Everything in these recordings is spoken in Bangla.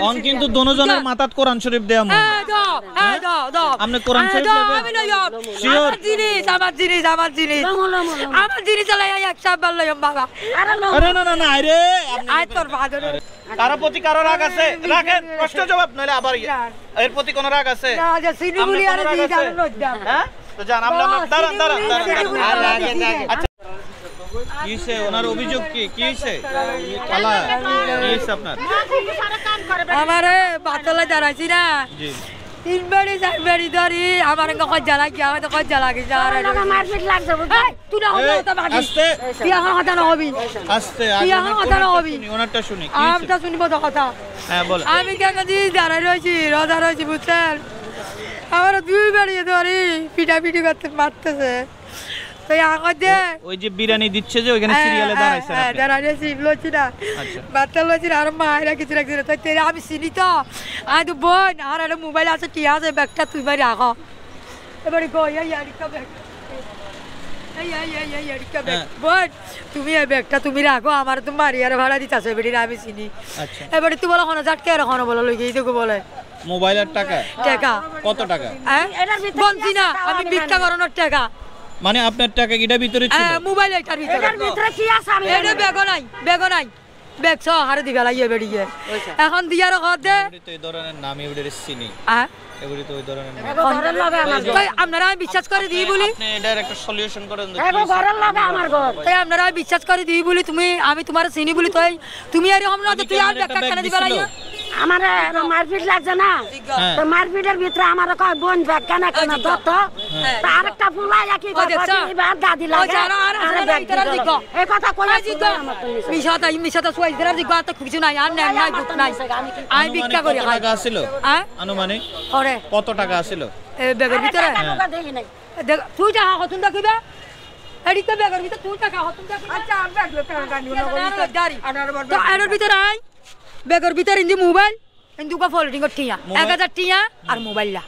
অন কিন্তু দোনোজনের মাথাত কোরআন শরীফ দেয়া মনে দাও আপনি কোরআন শরীফ নেবেন শিওর আমার জিনিস চালাই এক সাবল লইম বাবা আরে না না না আরে আই তোর বাদর কারো প্রতি কারো রাগ আছে রাখেন প্রশ্ন জবাব নইলে আবার এর প্রতি কোন রাগ আছে না যে সিনি বলি আর দি জানো লজ্জা হ্যাঁ তো জান আমরা দাঁড়ান আচ্ছা কিসে ওনার অভিযোগ কি হইছে খালা কি হইছে আপনার আমারে বাতলা দাঁড়াইছি না জি তিন বাড়ি চার বাড়ি ধরি আমার কখন জ্বালা কি আমার তো কখন জ্বালা কি মারপিট লাগছে তুই না হলো তো বাকি আস্তে তুই আমার কথা না হবি আস্তে তুই আমার কথা না হবি ওনারটা শুনি কি আমটা শুনবো তো কথা হ্যাঁ বল আমি কেন দি দাঁড়াই রয়েছি রোজা রয়েছি বুঝছেন আমার দুই বাড়ি ধরি পিটাপিটি করতে মারতেছে তো আগতে ওই যে বিরিয়ানি দিচ্ছে যে ওখানে সিরিয়ালে দাঁড়াইছেন আপনি দাঁড়াইছি লইছি না বাচ্চা লইছি আর মায়েরা কিছু রাখছি না তাই তেরে আমি চিনি তো আমি তো বোন আর একটা মোবাইল আছে কি আছে ব্যাগটা তুই বাড়ি রাখো এবারে গো ইয়ারিকা ব্যাগ বোন তুমি এই ব্যাগটা তুমি রাখো আমার তো মারিয়ার ভাড়া দিতেছো এবারে আমি চিনি এবারে তুই বলো কোনো ঝাটকে রাখো বলো লই গিয়ে তোকে বলে মোবাইলের টাকা কত টাকা বলছি না আমি ভিক্ষা করানোর টাকা মানে আপনার টাকা কিটা ভিতরে ছিল মোবাইল এটার ভিতরে কি আছে আমি এটা ব্যাগ নাই ব্যাগ সহ হারে দিবা লাগিয়ে বেরিয়ে এখন দিয়ার কথা তো এই ধরনের নাম এবারে চিনি এবারে তো ওই ধরনের আপনারা বিশ্বাস করে দিই বলি আপনি এটার একটা সলিউশন করেন ঘরের লাগে আমার ঘর তাই আপনারা বিশ্বাস করে দিই বলি তুমি আমি তোমার চিনি বলি তাই তুমি আর আমরা তো তুই আর ব্যাগ কেন দিবা লাগিয়ে আমার মারপিট লাগছে না তো মারপিটের ভিতরে আমার কয় বোন ব্যাগ কেন কেন দত্ত আরেকটা ফুলাই কি এবার দাদি লাগে এই কথা কই মিশাতা সুয়াই ধরে দিগা তো কিছু নাই আর নাই বুক নাই আমি ভিক্ষা করি খাই টাকা ছিল আনুমানিক ওরে কত টাকা ছিল এই ব্যাগের ভিতরে দেখ তুই যা হতুন দেখিবা এদিকে ব্যাগের ভিতরে তুই টাকা হতুন দেখিবা আচ্ছা আমি ব্যাগ টাকা নিও না গাড়ি তো এর ভিতরে আই ব্যাগের ভিতরে ইন্দি মোবাইল ইন্দুকা ফোল্ডিং এর টিয়া 1000 টিয়া আর মোবাইলটা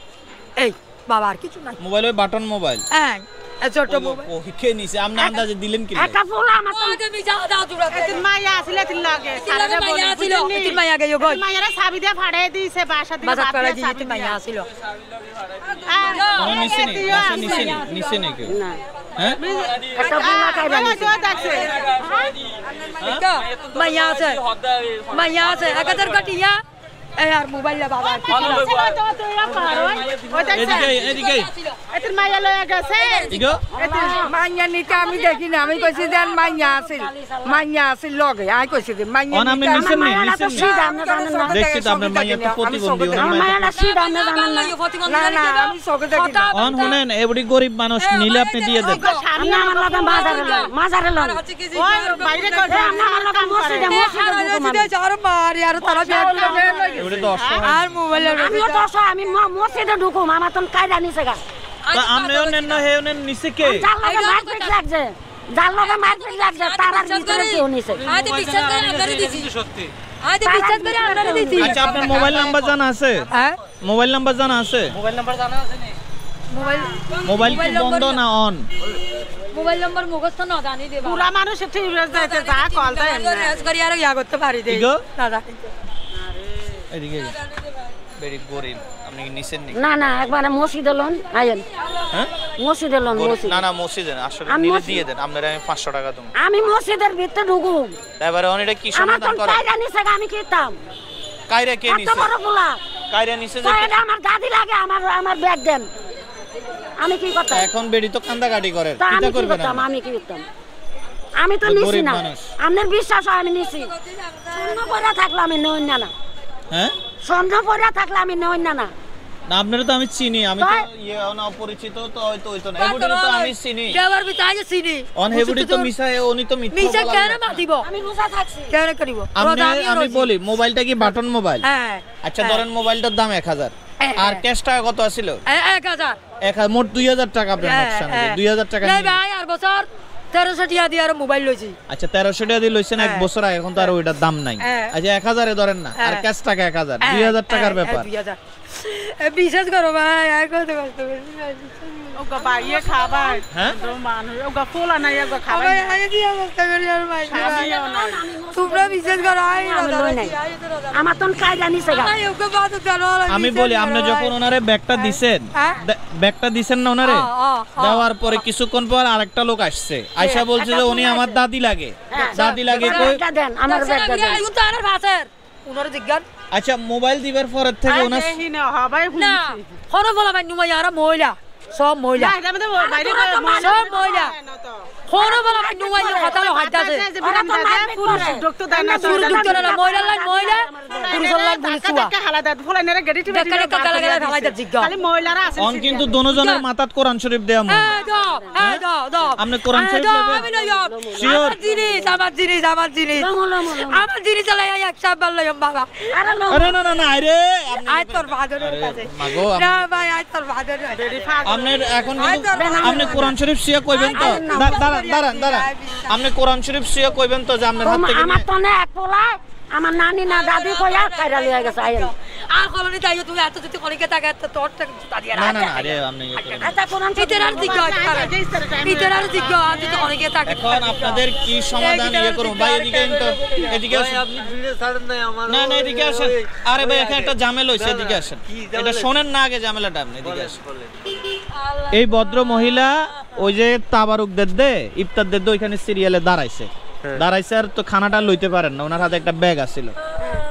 এই বাবা আর কিছু নাই মোবাইল ওই বাটন মোবাইল হ্যাঁ ছোট মোবাইল ও কে নিছে আপনি আন্দাজে দিলেন কি একটা ফুলা আমার তো মিছা দাও তুই এত মাইয়া আসলে তিন লাগে সারারে বলে ছিল তিন মাইয়া গেল গো মাইয়ারে চাবি দিয়ে ফাড়াই দিছে বাসা দিয়ে বাসা ফাড়াই দিছে তিন মাইয়া আসিল নিছে নি কেউ না হ্যাঁ একটা ফুলা কাইবা নিছে মাইয়া আছে 1000 কাটিয়া এই আর মোবাইল বাবা এদিকে এত মাইয়া লয়ে গেছে ইগো মাইয়া নিতে আমি দেখি না আমি কইছি দেন মাইয়া আছিল লগে আই কইছি যে মাইয়া আমি নিছেন দেখছি তো আপনার মাইয়া তো প্রতিবন্ধী মাইয়াটা সিধা না জানেন না না আমি সবে দেখি না অন শুনেন এবারে গরিব মানুষ নিলে আপনি দিয়ে দেন সামনে আমার লাগা মাজারে লন ওই বাইরে কই আমার লাগা মসজিদে যার মারি আর তারা এবারে 10 আর মোবাইল আমি 10 আমি মসজিদে ঢুকুম আমার তো কায়দা নিছে গা তা আমনেও নেন না হেও নেন নিছে কে জাল লাগা মারপিট লাগছে তার আর ভিতরে কেউ নিছে আইতে বিশ্বাস করে আমরা দিছি সত্যি আইতে বিশ্বাস করে আমরা দিছি আচ্ছা আপনার মোবাইল নাম্বার জানা আছে হ্যাঁ মোবাইল নাম্বার জানা আছে মোবাইল নাম্বার জানা আছে নি মোবাইল কি বন্ধ না অন মোবাইল নাম্বার মুখস্থ না জানি দে পুরা মানুষ ঠিক যাইতে যা কল দেয় রেস করি আর ইয়া করতে পারি দে দাদা এদিকে ভেরি গরিব আপনি কি নিছেন নি না না একবার মসজিদে লোন আইন হ্যাঁ মসজিদে লোন মসজিদ না না মসজিদে না আসলে নিলে দিয়ে দেন আপনারা আমি 500 টাকা দেব আমি মসজিদের ভিতরে ঢুকুম এবারে অন এটা কি সমাধান করে আমার তো কায়দা নিছে আমি কিতাম কায়রা কে নিছে এত বড় বলা কায়রা নিছে যে এটা আমার দাদি লাগে আমার ব্যাগ দেন আমি কি করতাম এখন বেড়ি তো কান্দাকাটি করে কিটা করবেন আমি কি করতাম আমি তো নিছি না আপনার বিশ্বাস হয় আমি নিছি সন্দেহ পড়া থাকলে আমি নই না হ্যাঁ সন্দেহ পড়া থাকলে আমি নই না না আপনারা তো আমি চিনি আমি তো না অপরিচিত তো হয়তো না এগুলো তো আমি চিনি দেওয়ার ভিতরে আগে চিনি অন হেবুডি তো মিশায় উনি তো মিথ্যা মিশা কেন মাতিব আমি রোজা থাকছি কেন করিব আমি বলি মোবাইলটা কি বাটন মোবাইল হ্যাঁ আচ্ছা ধরেন মোবাইলটার দাম 1000 আর ক্যাশ টাকা কত ছিল 1000 মোট 2000 টাকা আপনার লোকসান 2000 টাকা নাই ভাই আর বছর 1300 টাকা দিয়ে আর মোবাইল লইছি। আচ্ছা 1300 টাকা দিয়ে লইছেন 1 বছর আগে, এখন তো আর ওইটার দাম নাই। আচ্ছা 1000 এ ধরেন না, আর ক্যাশ টাকা 1000, 2000 টাকার ব্যাপার। 2000 বিশ্বাস করো ভাই, আর কত কষ্ট করছি। ওগা বাইয়ে খাবার, হ্যাঁ তো মানুষ ওগা ফুলা নাই, ওগা খাবার ভাই আগে কি অবস্থা করি আর ভাই, তোমরা বিশ্বাস করো আমার তো কায়দা নিছে গা। ওকে বাদ দাও। আমি বলি, আপনি যখন ওনারে ব্যাগটা দিছেন, ব্যাগটা দিছেন না ওনারে, দেওয়ার পরে কিছুক্ষণ পর আরেকটা লোক আসছে, আয়শা বলছে যে উনি আমার দাদি লাগে, দাদি লাগে কই দেন আমার ব্যাগটা দেন। আইগুন তো আর ভাষার উনারে জিজ্ঞান। আচ্ছা মোবাইল দিবার পরের থেকে ওনার এই না হবাই না কোন বলা ভাই নুমাই আর মহিলা, সব মহিলা, না এটা মধ্যে বাইরে সব মহিলা কোন বলা ভাই নুমাই কথা লো হাইতাছে পুরুষ ডক্টর দেয় না, পুরুষ দুটো না মহিলা লাইন মহিলা, পুরুষ লাইন পুলিশ সুয়া হালা দেয় ফুলা নেরে গড়ি টিভি দেখালে কালা কালা ঢালাই দে জিজ্ঞান। খালি মহিলারা আছে। অন কিন্তু দোনোজনের মাথাত কোরআন শরীফ দেয়া মন। দাও আপনি কোরআন শরীফ নেবেন? আমি লইম Sure? আমার জিনিস আমার জিনিস আমার জিনিস আমার জিনিস লাই এক সাবাল লইম বাবা। আরে না না না, আরে আই তোর বাদরের কাছে মাগো, না ভাই আই তোর বাদরের আপনি এখন কিন্তু আপনি কোরআন শরীফ সিয়া কইবেন তো? দাঁড়ান দাঁড়ান দাঁড়ান, আপনি কোরআন শরীফ সিয়া কইবেন তো যে আপনার হাত থেকে আমার তো না এক পোলা, আমার নানি না দাদি কইয়া কাইরা লিয়ে গেছে আইল। আর কলনি তাইও তুমি এত যদি কলিকে টাকা এত তোর টাকা দাদিয়া না না না, আরে আপনি আচ্ছা কোরআন পিতের আর দিক পিতের আর দিক আমি তো অনেকে টাকা এখন আপনাদের কি সমাধান ইয়ে করুন ভাই? এদিকে তো, এদিকে আসেন। আপনি ভিডিও ছাড়েন না আমার। না না, এদিকে আসেন। আরে ভাই এখানে একটা ঝামেলা হইছে, এদিকে আসেন। এটা শোনেন না আগে ঝামেলাটা, আপনি এদিকে আসেন। এই ভদ্র মহিলা ওই যে তাবারুক দেদ্দে ইফতার দেদ্দে ওইখানে সিরিয়ালে দাঁড়াইছে, দাঁড়াইছে আর তো খানাটা লইতে পারেন না, ওনার হাতে একটা ব্যাগ আছিল,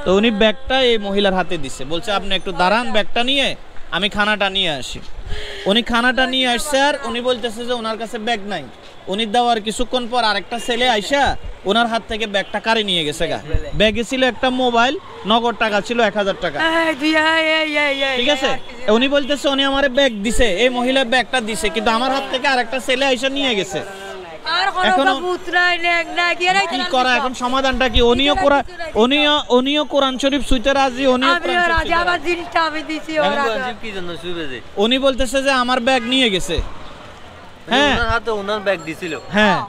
তো উনি ব্যাগটা এই মহিলার হাতে দিছে, বলছে আপনি একটু দাঁড়ান, ব্যাগটা নিয়ে আমি খানাটা নিয়ে আসি। উনি খানাটা নিয়ে আসছে আর উনি বলতেছে যে ওনার কাছে ব্যাগ নাই। উনি দেওয়ার কিছুক্ষণ পর আরেকটা ছেলে আইসা ওনার হাত থেকে ব্যাগটা কাড়ে নিয়ে গেছে গা। ব্যাগে ছিল একটা মোবাইল, নগদ টাকা ছিল 1000 টাকা, ঠিক আছে? উনি বলতেছে উনি আমার ব্যাগ দিছে, এই মহিলা ব্যাগটা দিছে, কিন্তু আমার হাত থেকে আরেকটা ছেলে আইসা নিয়ে গেছে। আর কোনো পুত্রাই না কি রে কি করা এখন? সমাধানটা কি? উনিও কোরআন শরীফ সুইতে রাজি, উনিও কোরআন শরীফ সুইতে আমার জিনিসটা আমি দিছি ওরা। কি জন্য শুবে যে উনি বলতেছে যে আমার ব্যাগ নিয়ে গেছে। হ্যাঁ ওনার হাতে ওনার ব্যাগ দিছিল, হ্যাঁ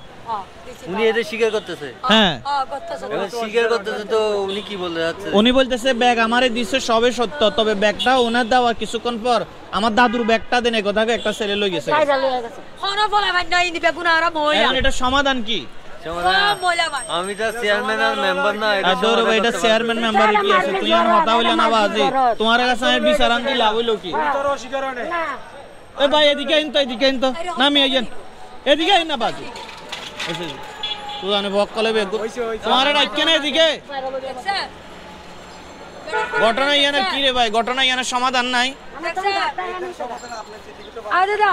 উনি এটা স্বীকার করতেছে। হ্যাঁ এবার স্বীকার করতেছে তো উনি কি বলতে যাচ্ছে? উনি বলতেছে ব্যাগ আমারে দিছে সবে সত্য, তবে ব্যাগটা ওনার দেওয়া কিছুক্ষণ পর আমার দাদুর ব্যাগটা দেন এই কথাকে একটা ছেলে লই গেছে। কাইরা লিয়ে গেছে। কোনো বলা ভাই নাই নিবে গুনা আর মহিলা এখন এটা সমাধান কি? সমাধান মহিলা ভাই আমি তো চেয়ারম্যান আর মেম্বার না, এটা আর ধরো এটা চেয়ারম্যান মেম্বারে কি আছে? তুই আর হতা হইলা না বাজি, তোমার কাছে আমি বিচারান দিলা হইলো কি? এ ভাই এদিকে আইন তো, এদিকে আইন তো, নামি আইন, এদিকে আইন না বাজি। তুই আনে বক কলে বেগ তোমার ডাক্কে না এদিকে। ঘটনা ইয়ানের কি রে ভাই? ঘটনা ইয়ানের সমাধান নাই।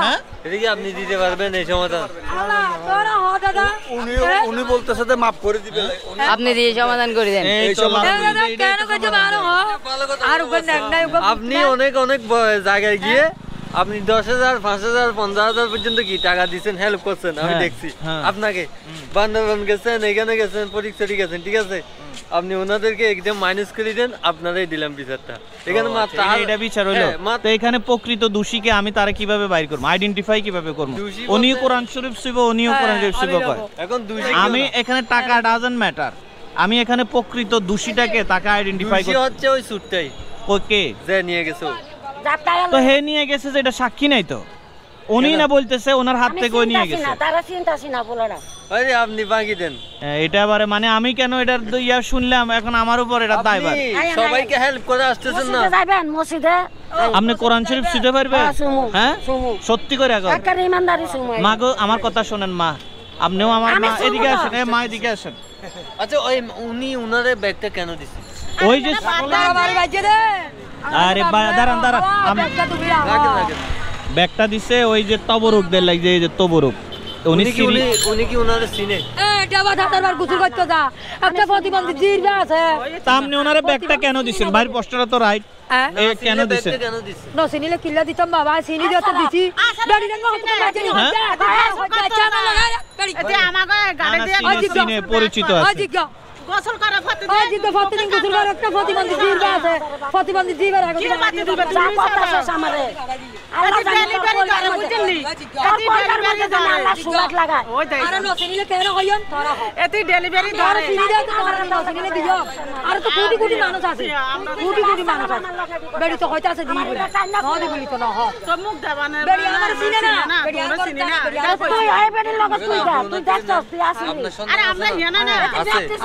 হ্যাঁ এদিকে আপনি দিতে পারবেন এই সমাধান? উনি বলতেছে যে মাফ করে দিবে, আপনি দিয়ে সমাধান করে দেন। এই তো আপনি অনেক অনেক জায়গায় গিয়ে আপনি 10,000 5,000 50,000 পর্যন্ত কি টাকা দিচ্ছেন, হেল্প করছেন, আমি দেখছি আপনাকে। বান্দরবান গেছেন, এখানে গেছেন, পরীক্ষা গেছেন, ঠিক আছে? আপনি ওনাদেরকে একদম মাইনাস করে দেন, আপনারাই দিলাম বিচারটা এখানে। মাত্র এটা বিচার হলো তো এখানে প্রকৃত দোষীকে আমি তারে কিভাবে বাইর করব, আইডেন্টিফাই কিভাবে করব? উনিও কোরআন শরীফ শিব, উনিও কোরআন শরীফ শিব কয়। এখন দোষী আমি এখানে টাকা ডাজন্ট ম্যাটার, আমি এখানে প্রকৃত দোষীটাকে তাকে আইডেন্টিফাই দোষী করব। হচ্ছে ওই সুটটাই ওকে যে নিয়ে গেছে। তো হে নিয়ে গেছে যে এটা সাক্ষী নাই তো, উনি না বলতেছে ওনার হাত থেকে ওই নিয়ে গেছে। তারা চিন্তাছি না বলরা। আরে আপনি বাকি দেন এটা এবারে মানে আমি কেন এটার ইয়া শুনলাম, এখন আমার উপর এটা দায়ভার। সবাইকে হেল্প করে আসতেছেন না? মসজিদে যাবেন, মসজিদে আপনি কোরআন শরীফ শুনতে পারবেন? হ্যাঁ সত্যি করে এখন একার ইমানদারি সময়। মা গো আমার কথা শুনেন মা, আপনিও আমার মা, এদিকে আসেন, এ মা এদিকে আসেন। আচ্ছা ওই উনি উনারে ব্যাগটা কেন দিছে? ওই যে আরে দাঁড়ান দাঁড়ান, রাখেন রাখেন। ব্যাগটা দিছে ওই যে তবরুকদের লাগছে, এই যে তবরুক, উনি কি উনারে চিনে? আপনি ওনারে ব্যাগটা কেন দিছেন? বাইরের পোস্টারটা তো রাইট, কেন দিছেন? কেন দিছে? চিনিলে কিল্লা দিতাম বাবা, চিনি দিয়ে তো দিছি। পরিচিত আছে। গোসল করে প্রতিদিন ওই জিদ্দ প্রতিদিন গোসল করে একটা প্রতিবন্ধী জীব আছে প্রতিবন্ধী জীবের আগে কি বাতি দিবে যা কথা শেষ আমারে আল্লাহ জানে ডেলিভারি করে বুঝলি এতি ডেলিভারি ধরে আল্লাহ সুলাক লাগায় ওই দেখ আরে নসিনিলে কেন হইন তোরা এতি ডেলিভারি তোরা ধরে চিনি দাও তো তোরা নসিনিলে দিও আর তো কোটি কোটি মানুষ আছে কোটি মানুষ আছে বেড়ি তো হইতা আছে দিই বলে নদি বলি তো না হ তো মুখ দেবানে বেড়ি আমার চিনে না বেড়ি আমার চিনি না তুই এই বেড়ির লগত তুই যা তুই দেখছস তুই আসিস আপনার আরে সন্তান আমরা হিয়ানা না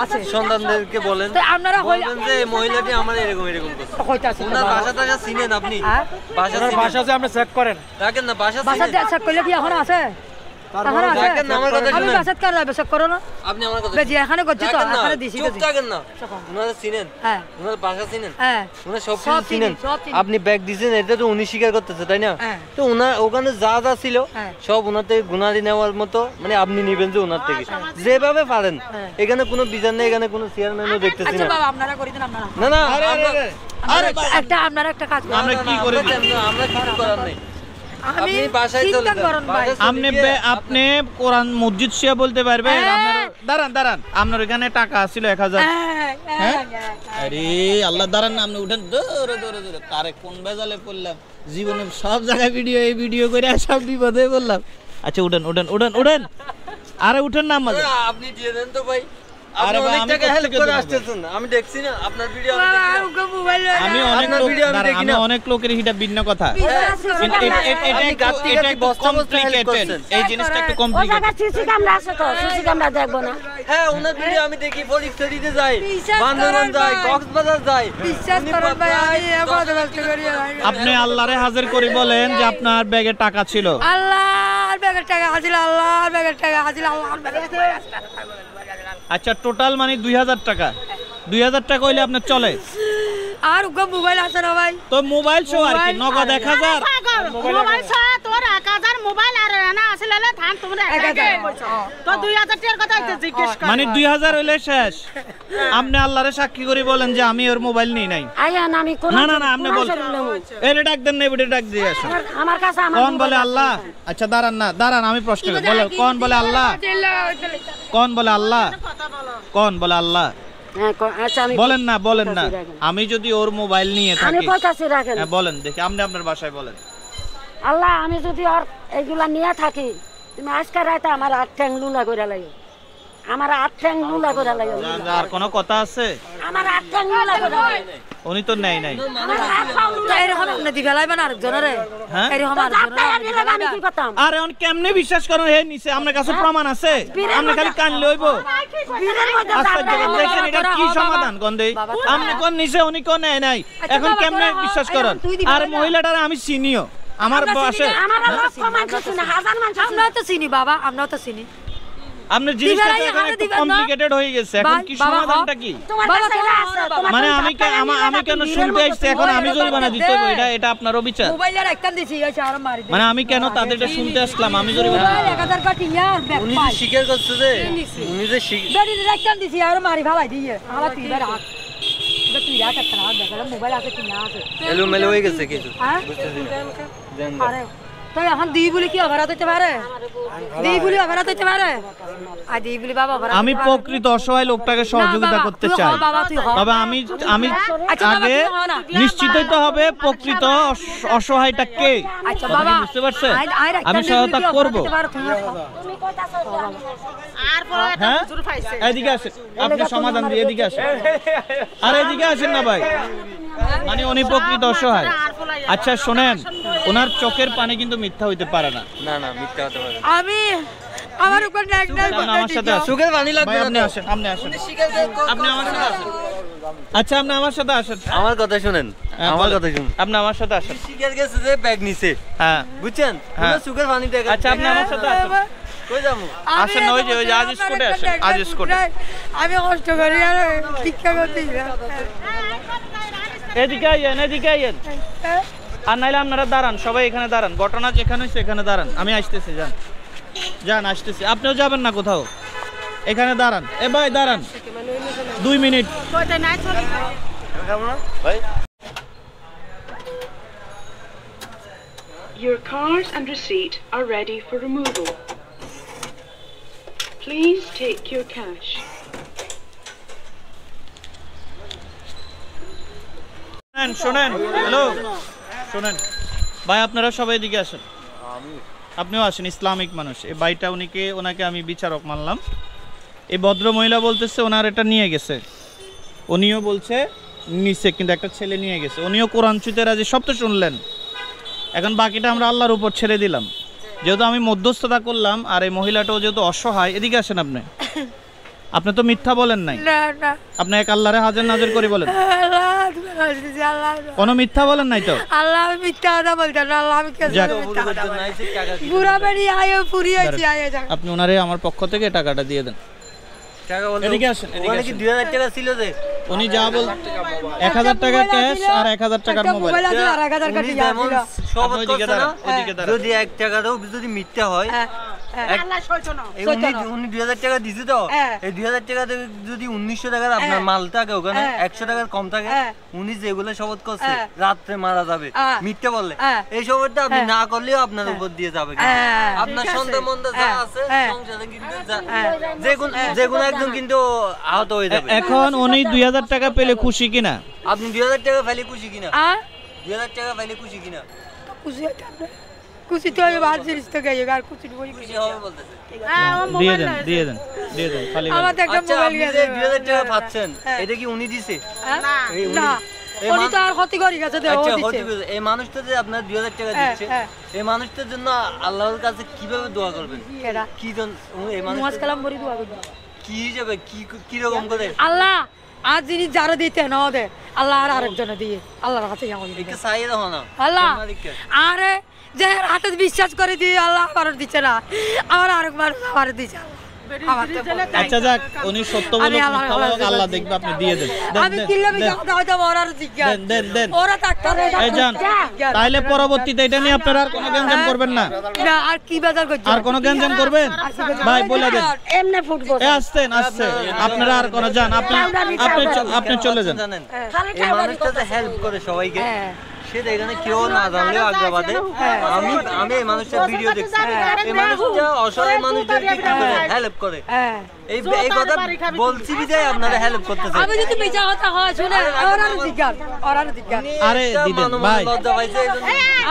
আছে সন্তানদেরকে বলেন তো আপনারা বলবেন যে এই মহিলাটি আমার এরকম করছে হইতা আছে ওনার বাসা টাকা চিনেন আপনি বাসা ওনার বাসা যে আপনি চেক করেন রাখেন না বাসা বাসা চিনেন চেক করলে কি এখন আছে এখন আছে রাখেন না আমার কথা আমি শুনেন বাসাত কর চেক করো না আপনি আমার কথা বেজি এখানে করছি তো রাখেন না, এখানে দিছি তো চুপ থাকেন না ওনারা চিনেন হ্যাঁ ওনার বাসা চিনেন হ্যাঁ ওনার সব সব কিছু চিনেন চিনি, সব চিনি। আপনি ব্যাগ দিয়েছেন এটা তো উনি স্বীকার করতেছে তাই না হ্যাঁ। তো ওনার ওখানে যা যা ছিল হ্যাঁ। সব ওনার থেকে গুনারি নেওয়ার মতো মানে আপনি নিবেন যে ওনার থেকে যেভাবে পারেন এখানে কোনো বিচার নেই এখানে কোনো চেয়ারম্যানও দেখতেছি আচ্ছা না বাবা আপনারা করে দেন আপনারা না না আপনারা একটা কাজ করুন আমরা কি করে দিই? আমরা কিছু করার নেই আমি আপনি বাসায় চলে চিন্তা যান করুন ভাই বাসায় চলে আপনি গিয়ে আপনি কোরআন মসজিদ শিয়া বলতে পারবেন হ্যাঁ। আপনার দাঁড়ান আপনার এখানে টাকা ছিল 1000 হ্যাঁ? আরে আল্লাহ দাঁড়ান না আপনি উঠেন দৌড়ে তারে কোন বেজালে পড়লাম জীবনে সব জায়গায় এই ভিডিও করে সব বিপদে বললাম আচ্ছা উঠেন আরে উঠেন না আমাদের আপনি দিয়ে দেন তো ভাই আরে আপনি ভাই, অনেক আমি টাকা হেল্প কোত্থেকে করে দেবো? আসতেছেন আমি দেখছি না আপনার ভিডিও আমি দেখি না। মোবাইল আমি অনেক আপনার লোক ভিডিও আমি দাঁড়ান, দেখি আমি না। অনেক লোকের এটা ভিন্ন কথা কিন্তু আপনি গাঁটটি এটা গাঁটটি একটু বস্তা বস্তা help কমপ্লিকেটেড করছেন। এই জিনিসটা একটু ও কমপ্লিকেটেড জায়গা সিসি ক্যামেরা আছে তো সিসি ক্যামেরা দেখবো না হ্যাঁ ওনার ভিডিও আমি দেখি ফরিদপুরে যাই বিশ্বাস বান্দরবান করেন যাই ভাই। কক্সবাজার যাই বিশ্বাস উনি করেন ভাই প্রায় আমি এবার কষ্ট করি আপনি আল্লাহরে হাজির করে বলেন যে আপনার ব্যাগে টাকা ছিল আল্লাহর ব্যাগের টাকা হাজির আল্লাহর ব্যাগের টাকা হাজির আল্লাহর ব্যাগের আচ্ছা টোটাল মানে 2000 টাকা 2000 টাকা হইলে আপনার চলে আর উগো মোবাইল আছে না ভাই তো মোবাইল সহ আর কি নগদ 1000 মোবাইল সহ তোর 1000 মোবাইল আর না আসলে থান তোমরা 1000 তো 2000 টাকার কথা জিজ্ঞেস কর মানে 2000 হইলে শেষ আপনি আল্লাহরে সাক্ষী করে বলেন যে আমি ওর মোবাইল নিই নাই আয়ান আমি কোন না আপনি বল এর ডাক দেন না এটা ডাক দিয়ে আসুন আমার কাছে আমার কোন বলে আল্লাহ আচ্ছা দাঁড়ান আমি প্রশ্ন করি বলে কোন বলে আল্লাহ কোন বলে আল্লাহ কোন বলে আল্লাহ হ্যাঁ আচ্ছা আমি বলেন না আমি যদি ওর মোবাইল নিয়ে আমি থাকি কইতাছি রাখেন হ্যাঁ বলেন দেখি আপনি আপনার ভাষায় বলেন আল্লাহ আমি যদি আর এইগুলা নিয়ে থাকি তুমি আজকে রাতে আমার 8 ঠ্যাং লুলা কইরা লাগে আমার 8 ঠ্যাং লুলা কইরা লাগে আর কোনো কথা আছে আমার 8 ঠ্যাং লুলা কইরা লাগে উনি তো নেই নাই এরকম আপনি দি ফেলাইবেন আরেকজনের হ্যাঁ? এরকম আরেকজনের আমি কি করতাম আরে অন কেমনে বিশ্বাস করেন হে নিছে আপনার কাছে প্রমাণ আছে আপনি খালি কানলে হইব বীরের মধ্যে আশ্চর্য কথা, দেখেন এটা কি সমাধান কোন দেই আপনি কোন নিছে উনি কোন নেয় নাই এখন বাবা, কেমনে তোরা বিশ্বাস হ, করেন তুই দিবি আর না। মহিলাটার আমি চিনিও আমার বসে আমার লক্ষ মানুষ চিনি হাজার মানুষ আমরাও তো চিনি বাবা আমরাও তো চিনি আপনার জিনিসটা দিবেন না, এখন একটু দিবেন না। কমপ্লিকেটেড হয়ে গেছে এখন কি বাবা, সমাধানটা কি তোমার কাছে এটা আছে তোমার মানে কাছে আমি আপনার নিয়ে আমি কেন রাখি, শুনতে বীরের আসছি মতো এখন আমি মোবাইলের জরিমানা কথা দিতে হবে দে। এটা আপনার বিচার মোবাইলের একটা দিছি এই আর মারি দে মানে আমি কেন তাদেরটা শুনতে আসলাম আমি জরিমানা মোবাইল 1000 টাকা টিয়া ব্যাগ উনি যে পাই স্বীকার করছে যে উনি যে বেরির একটা দিছি আর মারি ফেলাই দিয়ে আমার তুই বের হাত তুই রাখ একটা হাত দেখো মোবাইল আছে কি না আছে এলোমেলো হয়ে গেছে কিছু হ্যাঁ বুঝতেছি না জান আরে তাই এখন দিই বলি কি অপরাধ হইতে পারে দিই বলি অপরাধ হইতে পারে আর দিই বলি বাবা অপরাধ আমি প্রকৃত অসহায় লোকটাকে সহযোগিতা বাবা, করতে তুই হ, চাই বাবা, তুই হ। তবে আমি আচ্ছা, বাবা, আগে তুই হ না। নিশ্চিত হইতে হবে প্রকৃত অসহায়টা কে আচ্ছা কথা কি বাবা বুঝতে পারছেন আয় আমি সহায়তা করব আর পরে একটা হ্যাঁ হুজুর পাইছে এদিকে আসেন আপনি সমাধান দিয়ে এদিকে আসেন আর এদিকে আসেন না ভাই মানে উনি প্রকৃত অসহায় আচ্ছা শোনেন ওনার চোখের পানি কিন্তু মিথ্যা হইতে পারে না না না মিথ্যা হতে পারে আমি আমার উপর নাক নাই আপনি আমার সাথে আসেন সুখের পানি লাগবে ভাই, না আপনি তো। আসেন আপনি আসেন স্বীকার আপনি আমার সাথে আসেন আচ্ছা আপনি আমার সাথে আসেন আমার কথা শুনেন হ্যাঁ, আমার বলেন। কথা শুনুন আপনি আমার সাথে আসেন স্বীকার গেছে যে ব্যাগ নিছে হ্যাঁ বুঝছেন হ্যাঁ। উনি সুখের পানি দেখা আচ্ছা আপনি আমার সাথে আসেন কই যাবো আসেন না, ওই যে আজ স্কুটে আসেন আজ স্কুটে আমি কষ্ট করি আর শিক্ষা করতে এদিকে আইয়েন আর নাইলে আপনারা দাঁড়ান সবাই এখানে দাঁড়ান ঘটনা যেখানে হয়েছে এখানে দাঁড়ান আমি আসতেছি যান আসতেছি আপনিও যাবেন না কোথাও এখানে দাঁড়ান এ ভাই দাঁড়ান 2 মিনিট কইতে নাই চলে ভাই Your card and receipt are ready for removal. Please take your cash. শোনেন হ্যালো শোনেন ভাই আপনারা সবাই এদিকে আসেন আপনিও আসেন ইসলামিক মানুষ এই ভাইটা ওনাকে আমি বিচারক মানলাম এই ভদ্র মহিলা বলতেছে ওনার এটা নিয়ে গেছে উনিও বলছে নিচে কিন্তু একটা ছেলে নিয়ে গেছে উনিও কোরআন ছুঁতে রাজি সব তো শুনলেন এখন বাকিটা আমরা আল্লাহর উপর ছেড়ে দিলাম যেহেতু আমি মধ্যস্থতা করলাম আর এই মহিলাটাও যেহেতু অসহায় এদিকে আসেন আপনি তো মিথ্যা বলেন নাই আপনি এক আল্লাহরে হাজির নাজির করে বলেন কোনো মিথ্যা বলেন নাই তো আল্লাহ আমি মিথ্যা কথা বলতাম না আল্লাহ আমি বুড়া বেড়ি আয়ো পুরি হয়েছি আয়ো আপনি ওনারে আমার পক্ষ থেকে টাকাটা দিয়ে দেন টাকা বলতে এদিকে আসেন ওখানে কি 2000 টাকা ছিল যে উনি যা বল 1000 টাকা ক্যাশ আর 1000 টাকার মোবাইল আছে আর 1000 টাকা উনি যেমন শপথ করছে না যদি 1 টাকাও যদি মিথ্যা হয় আল্লাহ সইছো না উনি 2000 টাকা দিছে তো এই 2000 টাকা যদি 1900 টাকার আপনার মাল থাকে ওখানে 100 টাকার কম থাকে উনি যেগুলো শপথ করছে রাতে মারা যাবে মিথ্যা বললে এই শপথটা আপনি না করলেও আপনার উপর দিয়ে যাবে আপনার সন্দেহ মন্দ যা আছে সংসারে কিন্তু যে কোনো একজন কিন্তু আহত হয়ে যাবে এখন উনি 2000 টাকা পেলে খুশি কিনা আপনি 2000 টাকা পেলে খুশি কিনা 2000 টাকা পেলে খুশি কিনা খুশি খুশি তো এই বাদ জিনিস তো গেছে আর খুশি বলি খুশি হবে বলতেছে দিয়ে দেন খালি আমার একটা আচ্ছা মোবাইল আপনি গেছে যে 2000 টাকা পাচ্ছেন এটা কি উনি দিছে না না উনি তো আর ক্ষতি করে গেছে দেও আচ্ছা দিচ্ছে এই মানুষটা যে আপনার 2000 টাকা দিচ্ছে এই মানুষটার জন্য আল্লাহর কাছে কিভাবে দোয়া করবেন কি জন এই মানুষ নামাজ কালাম পড়ি দোয়া করব কি যাবে কি রকম করে আল্লাহ আজ যিনি যারা দিতে না ওদের আল্লাহ আর আরেকজনে দিয়ে আল্লাহর কাছে যাও একটু চাই দাও না আল্লাহ আরে যে হাতে বিশ্বাস করে দিয়ে আল্লাহ আমার দিচ্ছে না আমার আরেক মানুষ আমার দিচ্ছে আচ্ছা যাক উনি সত্য বলে মিথ্যা বলে আল্লাহ দেখবে আপনি দিয়ে দেন আমি কিল্লা মিথ্যা হয়তো ওরার জিজ্ঞাসা দেন ওরা ডাক্তারে এই যান তাইলে পরবর্তীতে এটা নিয়ে আপনারা আর কোনো গঞ্জাম করবেন না না আর কি বাজার করছেন আর কোনো গঞ্জাম করবেন ভাই বলে দেন এমনে ফুটবল আসছেন আপনারা আর কোনো যান আপনি চলে যান এই মানুষটা যে হেল্প করে সবাইকে সেটা এখানে কেউ না জানলেও আগ্রাবাদে আমি এই মানুষটার ভিডিও দেখছি এই মানুষটা অসহায় মানুষদেরকে কি করে হেল্প করে এই কথা বলছি বিদায় আপনারা হেল্প করতেছেন আমি যদি মিছা কথা হয় শুনে ওরার জিজ্ঞাসা আরে দিবেন ভাই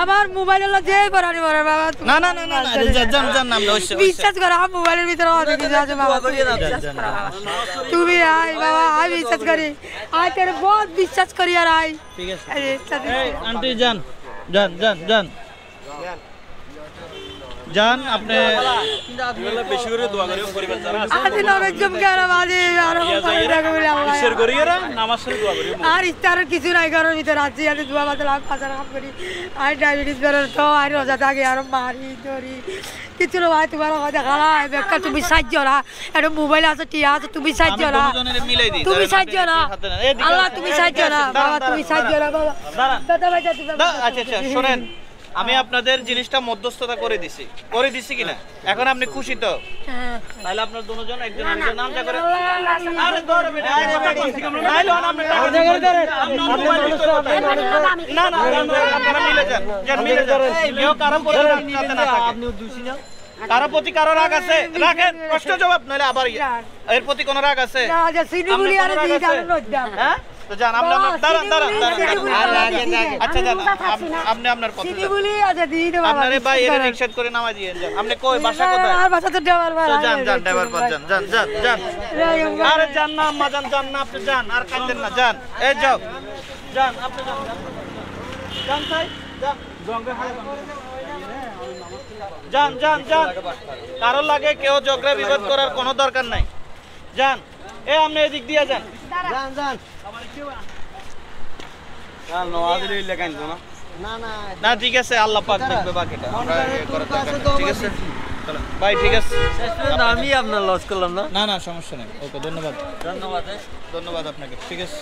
আমার মোবাইল হলো যে পরানি পরে বাবা না যান আমরা বিশ্বাস করো আমার মোবাইলের ভিতরে অনেক কিছু আছে বাবা তুমি আই বাবা আমি বিশ্বাস করি আই তেরে বহুত বিশ্বাস করি আর আই ঠিক আছে এই আন্টি যান আপনি বেশি করে দোয়া করিও পরিবার যারা আছে আজি নরক জমকার বাজে আর ঈশ্বর করিয়েরা নামাজ পড়ে দোয়া করিও আর ইস্তারের কিছু নাই ঘরের ভিতরে আছি আমি দোয়া বাদলাম পাঁচার কাম করি আর ডায়াবেটিস বেরোর তো আর রোজা থাকে আর মারি ধরি কিছু না ভাই তোমার কথা খালা বেকার তুমি সাহায্য না একটা মোবাইল আছে টিয়া আছে তুমি সাহায্য না তুমি সাহায্য না আল্লাহ তুমি সাহায্য না বাবা তুমি সাহায্য না বাবা দাদা ভাই আচ্ছা শুনেন আমি আপনাদের জিনিসটা মধ্যস্থতা করে দিছি কিনা এখন আপনি খুশি তো তাহলে আপনার দুজন একজন আরেকজন নামটা করে আরে ধরে বেটা নাইলো আপনি না আপনারা মিলে যান কেউ কারো সাথে না থাকে আপনি দোষী না কারো প্রতি কারো রাগ আছে রাখেন প্রশ্ন জবাব নইলে আবার এর প্রতি কোন রাগ আছে না যে সিনি বলি আর দি দাঁড়ানো হ্যাঁ তো জান আমরা দাঁড়ান আচ্ছা জান আপনি আপনার কথা সিনি বলি আচ্ছা দি দেব আপনারে ভাই এর রিকশাত করে নামাই দিয়েন যান আপনি কই বাসা কোথায় আর বাসা তো ড্রাইভার ভাই যান ড্রাইভার পাস যান আরে যান না আম্মা যান না আপনি যান আর কাঁদেন না যান এই যাও যান আপনি যান ভাই যান জঙ্গে যান কারো লাগে কেউ ঝগড়া বিবাদ করার কোনো দরকার নাই যান আপনি এদিক দিয়ে যান না ঠিক আছে আল্লাহ পাক দেখবে বাকিটা ঠিক আছে ভাই ঠিক আছে আমি আপনার লস করলাম না সমস্যা নেই ওকে ধন্যবাদ আপনাকে ঠিক আছে